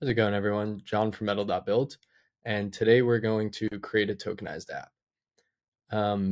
How's it going, everyone? John from metal.build, and today we're going to create a tokenized app.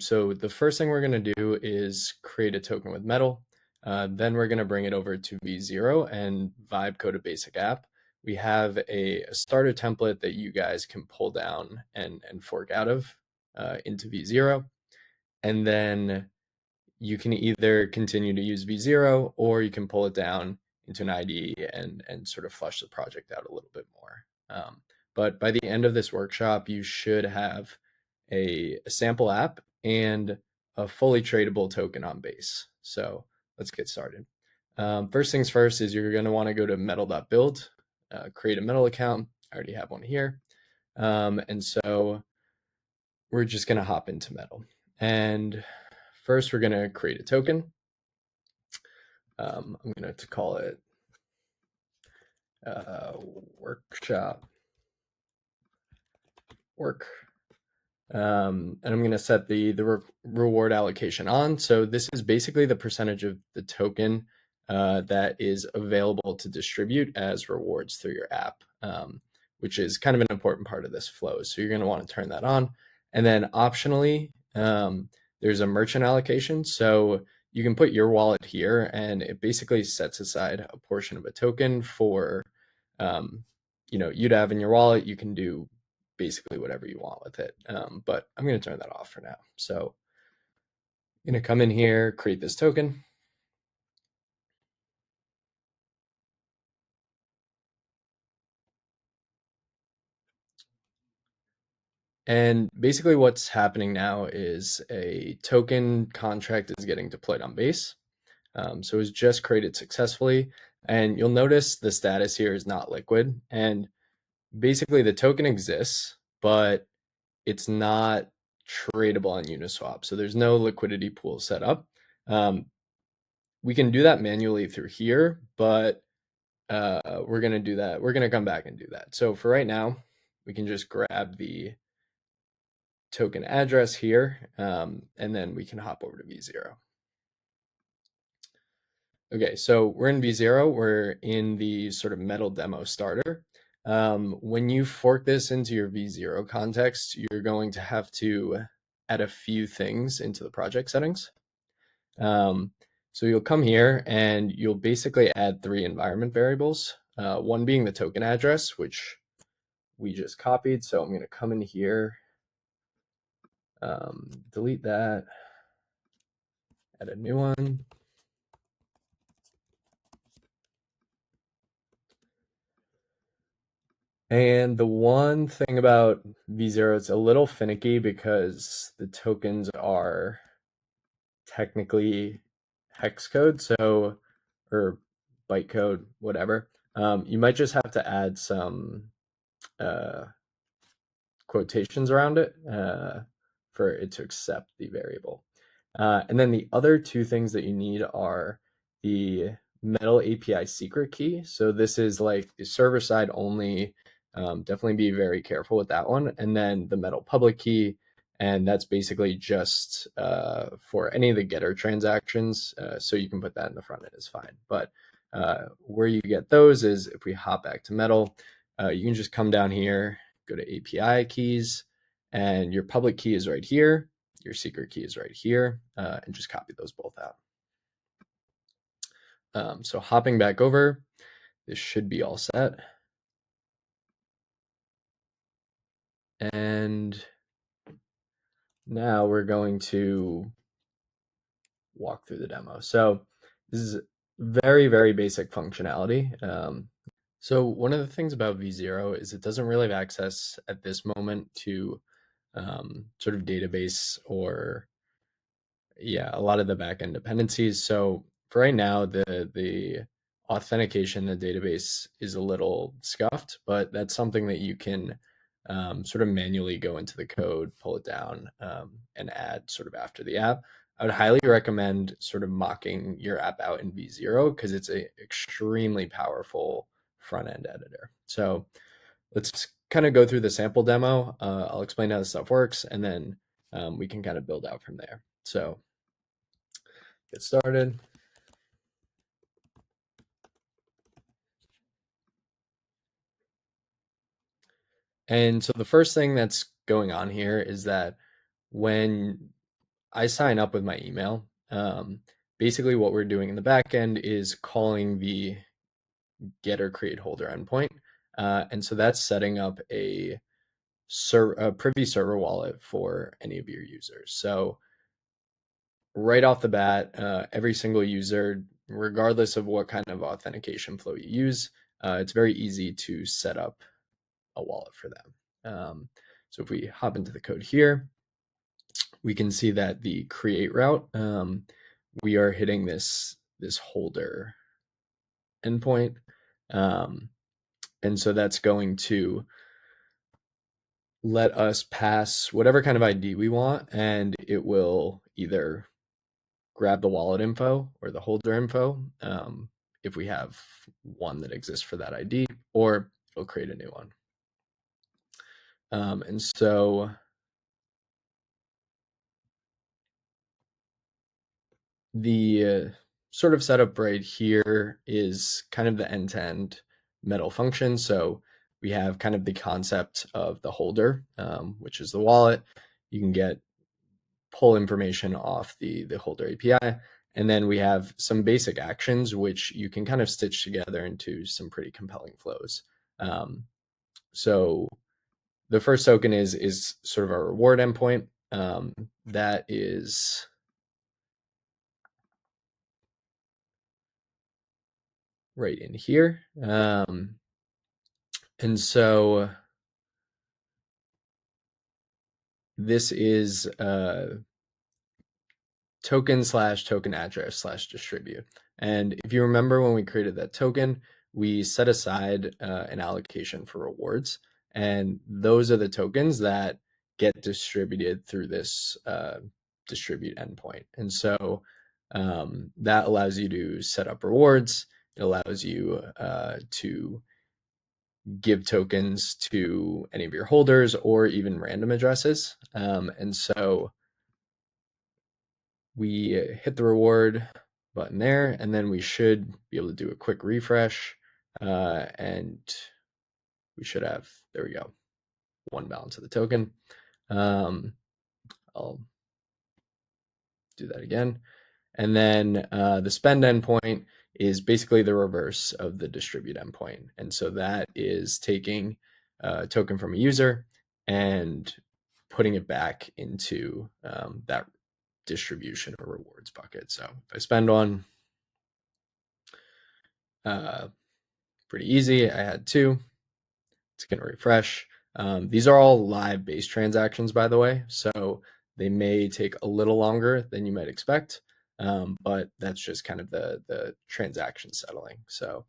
So the first thing we're going to do is create a token with metal. Then we're going to bring it over to V0 and vibe code a basic app. We have a starter template that you guys can pull down and fork out of into V0. And then you can either continue to use V0 or you can pull it down into an IDE and sort of flush the project out a little bit more. But by the end of this workshop, you should have a sample app and a fully tradable token on base. So let's get started. First things first is you're going to want to go to metal.build, create a metal account. I already have one here. And so we're just going to hop into metal. And first, we're going to create a token. I'm going to call it workshop work. And I'm going to set the reward allocation on. So this is basically the percentage of the token that is available to distribute as rewards through your app, which is kind of an important part of this flow. So you're going to want to turn that on. And then optionally, there's a merchant allocation. So you can put your wallet here, and it basically sets aside a portion of a token for you to have in your wallet. You can do basically whatever you want with it. But I'm going to turn that off for now. So I'm going to come in here, create this token. And basically what's happening now is a token contract is getting deployed on base. So it was just created successfully. And you'll notice the status here is not liquid. And basically the token exists, but it's not tradable on Uniswap. So there's no liquidity pool set up. We can do that manually through here, but we're going to do that. We're going to come back and do that. So for right now, we can just grab the token address here, and then we can hop over to V0. Okay, so we're in V0. We're in the sort of metal demo starter. When you fork this into your V0 context, you're going to have to add a few things into the project settings. So you'll come here and you'll basically add 3 environment variables, one being the token address, which we just copied. So I'm going to come in here, delete that, add a new one. And the one thing about V0, it's a little finicky because the tokens are technically hex code, so, or byte code, whatever. You might just have to add some quotations around it for it to accept the variable. And then the other 2 things that you need are the Metal API secret key. So this is like the server side only. Definitely be very careful with that one. And then the Metal public key. And that's basically just for any of the getter transactions. So you can put that in the front end is fine. But where you get those is if we hop back to Metal, you can just come down here, go to API keys, and your public key is right here. Your secret key is right here, and just copy those both out. So hopping back over, this should be all set. And now we're going to walk through the demo. So this is very, very basic functionality. So one of the things about V0 is it doesn't really have access at this moment to sort of database or a lot of the backend dependencies. So for right now, the authentication, the database is a little scuffed, but that's something that you can sort of manually go into the code, pull it down, and add sort of after the app. I would highly recommend sort of mocking your app out in V0 because it's an extremely powerful front end editor. So let's kind of go through the sample demo. I'll explain how this stuff works, and then we can kind of build out from there. So get started. And so the first thing that's going on here is that when I sign up with my email, basically what we're doing in the back end is calling the get or create holder endpoint. And so that's setting up a privy server wallet for any of your users. So right off the bat, every single user, regardless of what kind of authentication flow you use, it's very easy to set up a wallet for them. So if we hop into the code here, we can see that the create route, we are hitting this holder endpoint. And so that's going to let us pass whatever kind of ID we want, and it will either grab the wallet info or the holder info, if we have one that exists for that ID, or it'll create a new one. And so the sort of setup right here is kind of the end-to-end metal function. So we have kind of the concept of the holder, which is the wallet. You can pull information off the holder API. And then we have some basic actions, which you can kind of stitch together into some pretty compelling flows. So the first token is sort of a reward endpoint. That is right in here. And so this is token/token address/distribute. And if you remember when we created that token, we set aside an allocation for rewards. And those are the tokens that get distributed through this distribute endpoint. And so that allows you to set up rewards. It allows you to give tokens to any of your holders or even random addresses. And so we hit the reward button there, and then we should be able to do a quick refresh, and we should have, there we go, one balance of the token. I'll do that again. And then the spend endpoint is basically the reverse of the distribute endpoint. And so that is taking a token from a user and putting it back into that distribution or rewards bucket. So if I spend one, pretty easy. I had two. It's going to refresh. These are all live base transactions, by the way, so they may take a little longer than you might expect, but that's just kind of the transaction settling. So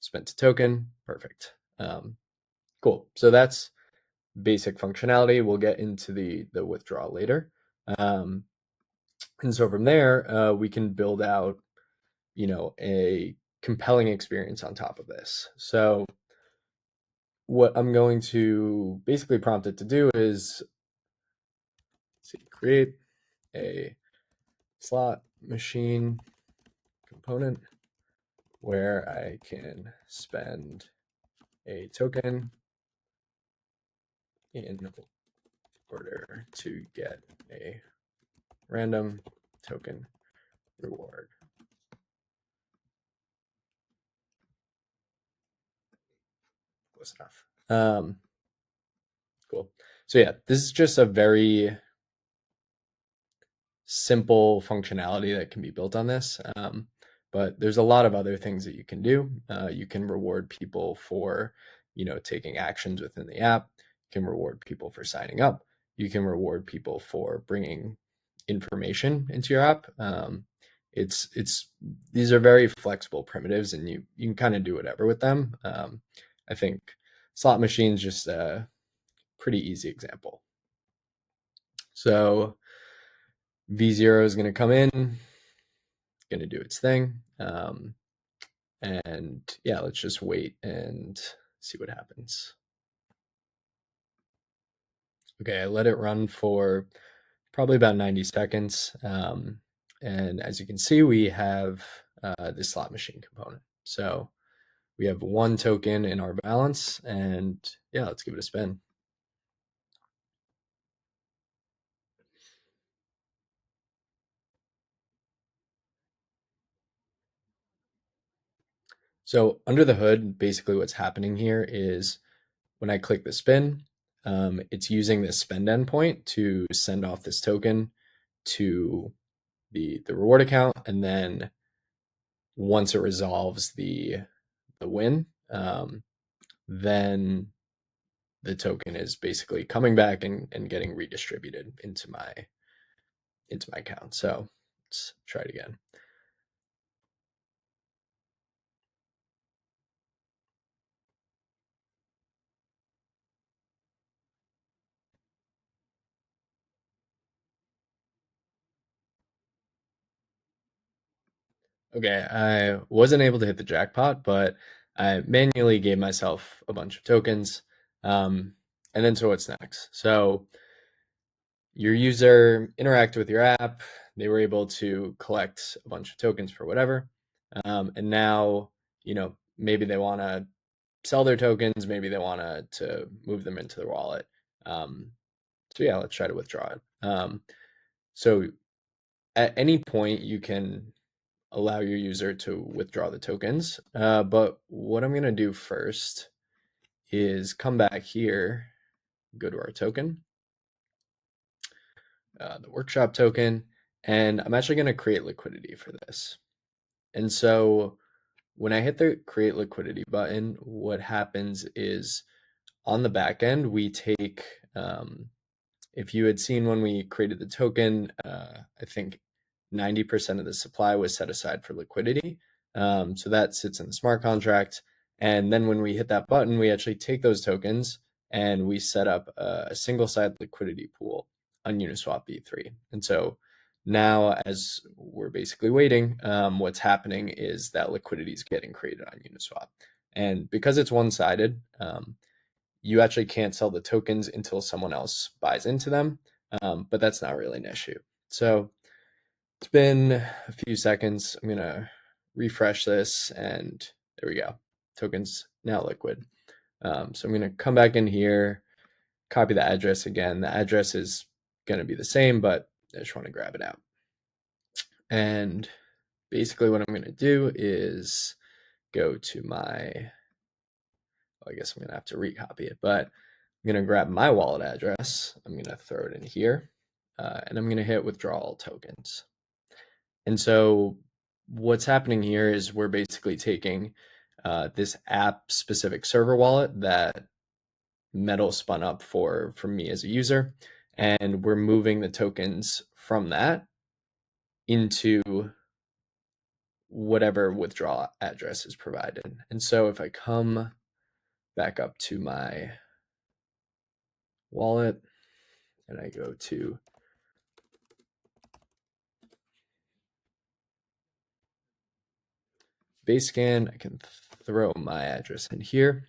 spent a token, perfect. Cool. So that's basic functionality. We'll get into the withdrawal later. And so from there, we can build out, a compelling experience on top of this. So what I'm going to basically prompt it to do is create a slot machine component where I can spend a token in order to get a random token reward. Close enough. Cool. So yeah, this is just a very simple functionality that can be built on this. But there's a lot of other things that you can do. You can reward people for, taking actions within the app. You can reward people for signing up. You can reward people for bringing information into your app. These are very flexible primitives, and you can kind of do whatever with them. I think slot machines just a pretty easy example. So V0 is going to come in, going to do its thing. And yeah, let's just wait and see what happens. Okay, I let it run for probably about 90 seconds. And as you can see, we have the slot machine component. So we have one token in our balance, and yeah, let's give it a spin. So under the hood, basically what's happening here is when I click the spin, it's using this spend endpoint to send off this token to the reward account, and then once it resolves the win, then the token is basically coming back and getting redistributed into my account. So let's try it again. Okay, I wasn't able to hit the jackpot, but I manually gave myself a bunch of tokens. And then so what's next? So your user interacted with your app. They were able to collect a bunch of tokens for whatever. And now, maybe they want to sell their tokens. Maybe they want to move them into their wallet. So yeah, let's try to withdraw it. So at any point, you can allow your user to withdraw the tokens. But what I'm going to do first is come back here, go to our token, the workshop token, and I'm actually going to create liquidity for this. And so when I hit the create liquidity button, what happens is on the back end, we take, if you had seen when we created the token, I think 90% of the supply was set aside for liquidity. So that sits in the smart contract. And then when we hit that button, we actually take those tokens and we set up a single side liquidity pool on Uniswap v3. And so now, as we're basically waiting, what's happening is that liquidity is getting created on Uniswap. And because it's one-sided, you actually can't sell the tokens until someone else buys into them, but that's not really an issue. So it's been a few seconds. I'm gonna refresh this, and there we go. Tokens now liquid. So I'm gonna come back in here, copy the address again. The address is gonna be the same, but I just want to grab it out. And basically what I'm gonna do is go to my, well, I guess I'm gonna have to recopy it, but I'm gonna grab my wallet address. I'm gonna throw it in here, and I'm gonna hit withdrawal tokens. And so what's happening here is we're basically taking this app specific server wallet that Metal spun up for me as a user, and we're moving the tokens from that into whatever withdrawal address is provided. And so if I come back up to my wallet and I go to Basecamp, I can throw my address in here.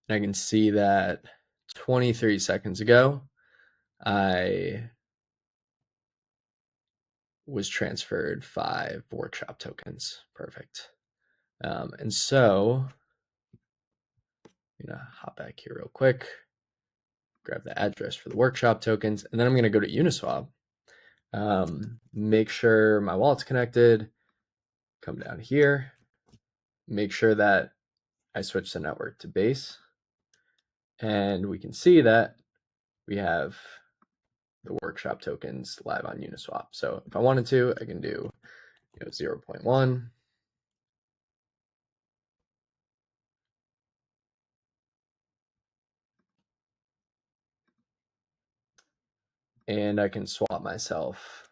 And I can see that 23 seconds ago, I was transferred 5 workshop tokens. Perfect. And so I'm going to hop back here real quick, grab the address for the workshop tokens, and then I'm going to go to Uniswap, make sure my wallet's connected, come down here, make sure that I switch the network to Base, and we can see that we have the workshop tokens live on Uniswap. So if I wanted to, I can do 0.1. And I can swap myself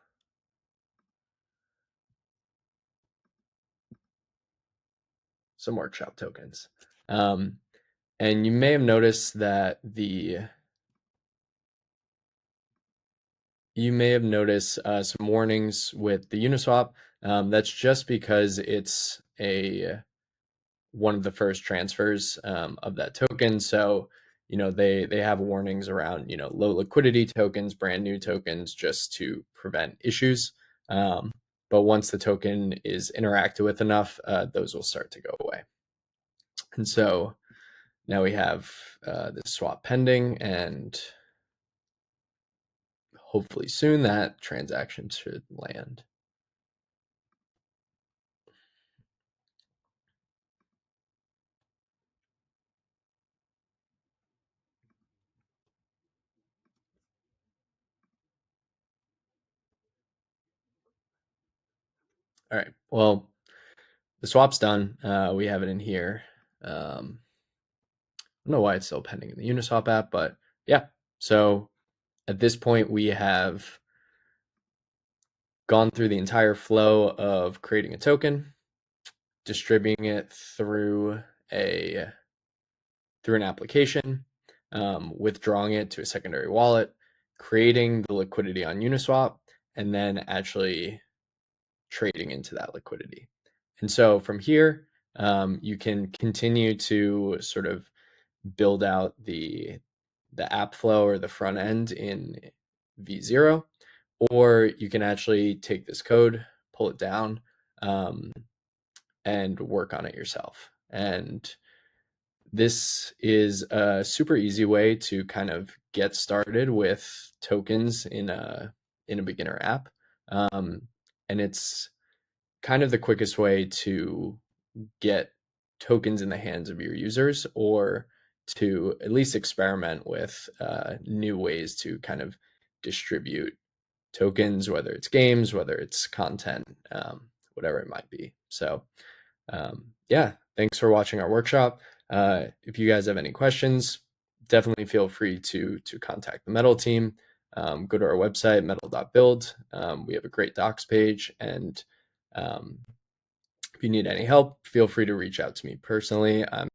some workshop tokens. And you may have noticed that some warnings with the Uniswap. That's just because it's one of the first transfers of that token. So they have warnings around low liquidity tokens, brand new tokens, just to prevent issues. But once the token is interacted with enough, those will start to go away. And so now we have this swap pending, and hopefully soon that transaction should land. All right, well, the swap's done. We have it in here. I don't know why it's still pending in the Uniswap app, but yeah. So at this point, we have gone through the entire flow of creating a token, distributing it through an application, withdrawing it to a secondary wallet, creating the liquidity on Uniswap, and then actually trading into that liquidity. And so from here, you can continue to sort of build out the app flow or the front end in V0, or you can actually take this code, pull it down, and work on it yourself. And this is a super easy way to kind of get started with tokens in a beginner app, and it's kind of the quickest way to get tokens in the hands of your users, or to at least experiment with new ways to kind of distribute tokens, whether it's games, whether it's content, whatever it might be. So yeah, thanks for watching our workshop. If you guys have any questions, definitely feel free to contact the Metal team. Go to our website, metal.build. We have a great docs page, and if you need any help, feel free to reach out to me personally. I'm